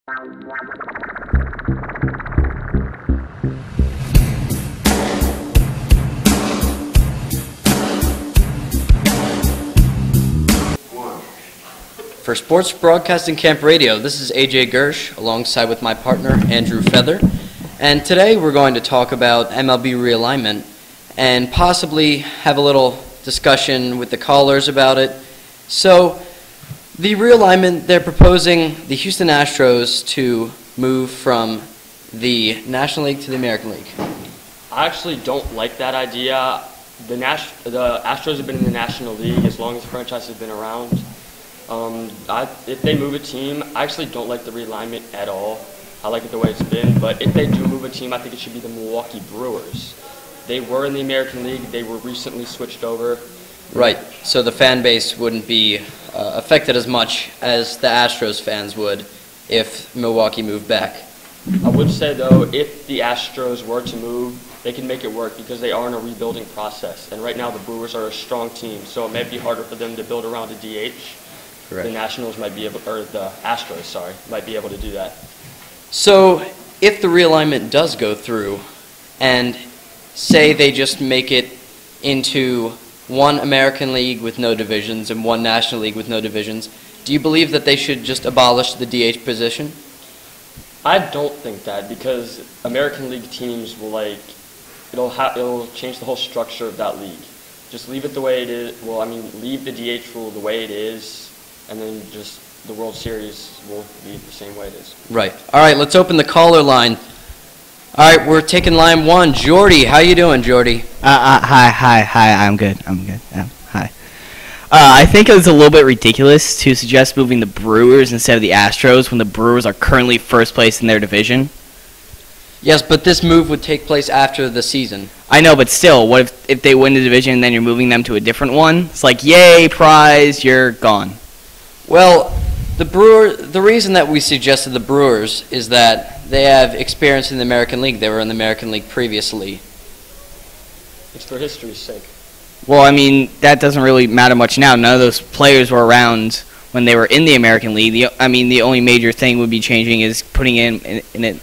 For Sports Broadcasting Camp Radio, this is AJ Gersh, alongside with my partner, Andrew Feather. And today we're going to talk about MLB realignment and possibly have a little discussion with the callers about it. So, the realignment, they're proposing the Houston Astros to move from the National League to the American League. I actually don't like that idea. The Astros have been in the National League as long as the franchise has been around. If they move a team, I actually don't like the realignment at all. I like it the way it's been, but if they do move a team, I think it should be the Milwaukee Brewers. They were in the American League. They were recently switched over. Right, so the fan base wouldn't be affected as much as the Astros fans would if Milwaukee moved back. I would say, though, if the Astros were to move, they can make it work because they are in a rebuilding process. And right now the Brewers are a strong team, so it may be harder for them to build around a DH. Correct. The Nationals might be able, or the Astros, sorry, might be able to do that. So if the realignment does go through, and say they just make it into one American League with no divisions and one National League with no divisions, do you believe that they should just abolish the DH position? I don't think that, because American League teams will it'll change the whole structure of that league. Just leave it the way it is. Well, I mean, leave the DH rule the way it is, and then just the World Series will be the same way it is. Right. All right, let's open the caller line. All right, we're taking line one. Jordy, how you doing, Jordy? Hi. I'm good. Hi. I think it's a little bit ridiculous to suggest moving the Brewers instead of the Astros when the Brewers are currently first place in their division. Yes, but this move would take place after the season. I know, but still, what if they win the division and then you're moving them to a different one? It's like, yay, prize, you're gone. Well, the reason that we suggested the Brewers is that they have experience in the American League. They were in the American League previously. It's for history's sake. Well, I mean, that doesn't really matter much now. None of those players were around when they were in the American League. The only major thing would be changing is putting in a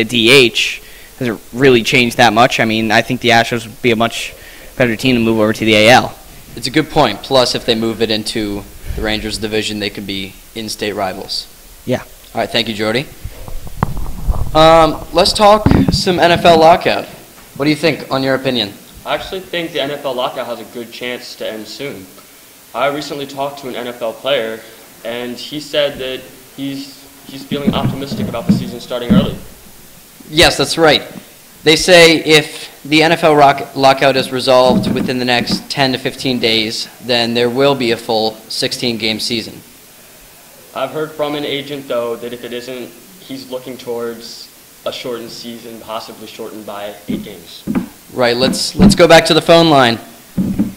DH. Doesn't really change that much. I mean, I think the Astros would be a much better team to move over to the AL. It's a good point. Plus, if they move it into the Rangers division, they could be in-state rivals. Yeah. All right, thank you, Jordy. Let's talk some NFL lockout. What do you think, on your opinion? I actually think the NFL lockout has a good chance to end soon. I recently talked to an NFL player, and he said that he's feeling optimistic about the season starting early. Yes, that's right. They say if the NFL lockout is resolved within the next 10 to 15 days, then there will be a full 16-game season. I've heard from an agent, though, that if it isn't, he's looking towards a shortened season, possibly shortened by 8 games. Right, let's go back to the phone line.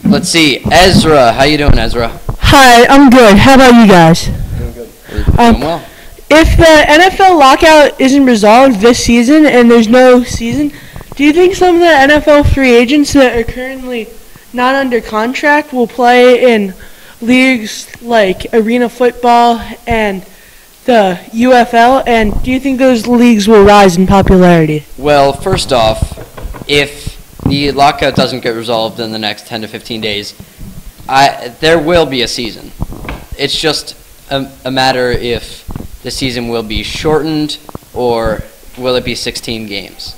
Let's see, Ezra, how you doing, Ezra? Hi, I'm good. How about you guys? Doing good. Doing well. If the NFL lockout isn't resolved this season and there's no season, do you think some of the NFL free agents that are currently not under contract will play in leagues like arena football and the UFL, and do you think those leagues will rise in popularity? Well, first off, if the lockout doesn't get resolved in the next 10 to 15 days, there will be a season. It's just a matter if the season will be shortened or will it be 16 games.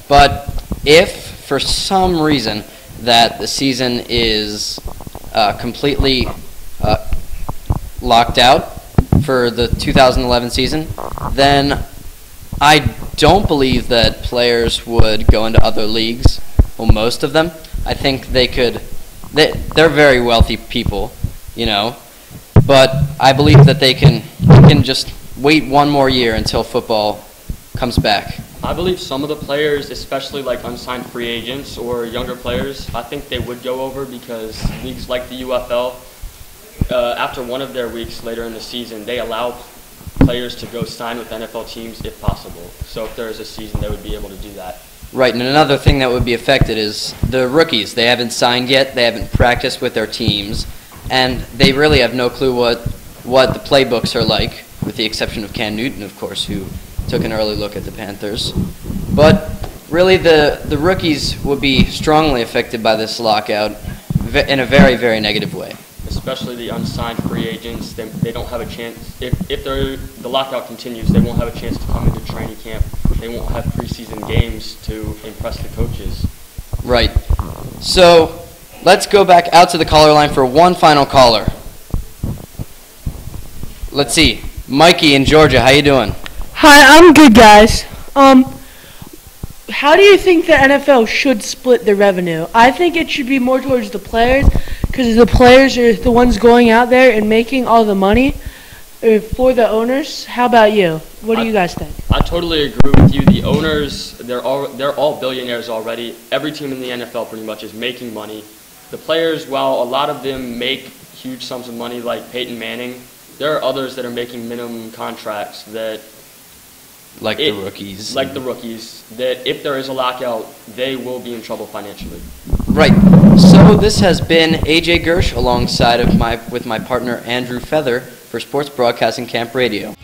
But if, for some reason, that the season is completely locked out for the 2011 season, then I don't believe that players would go into other leagues. Well, most of them. I think they could. They're very wealthy people, but I believe that they can just wait one more year until football comes back. I believe some of the players, especially like unsigned free agents or younger players, I think they would go over because leagues like the UFL, after one of their weeks later in the season, they allow players to go sign with NFL teams if possible. So if there is a season, they would be able to do that. Right, and another thing that would be affected is the rookies. They haven't signed yet, they haven't practiced with their teams, and they really have no clue what the playbooks are like with the exception of Cam Newton, of course, who took an early look at the Panthers. But really, the rookies would be strongly affected by this lockout in a very, very negative way. Especially the unsigned free agents. They don't have a chance. If the lockout continues, they won't have a chance to come into training camp. They won't have preseason games to impress the coaches. Right. So let's go back out to the caller line for one final caller. Let's see. Mikey in Georgia, how you doing? Hi, I'm good, guys. How do you think the NFL should split the revenue? I think it should be more towards the players, because the players are the ones going out there and making all the money for the owners. How about you? What do you guys think? I totally agree with you. The owners, they're all billionaires already. Every team in the NFL pretty much is making money. The players, while a lot of them make huge sums of money, like Peyton Manning, there are others that are making minimum contracts that the rookies. Like the rookies, that if there is a lockout, they will be in trouble financially. Right. So this has been AJ Gersh alongside of my partner Andrew Feather for Sports Broadcasting Camp Radio.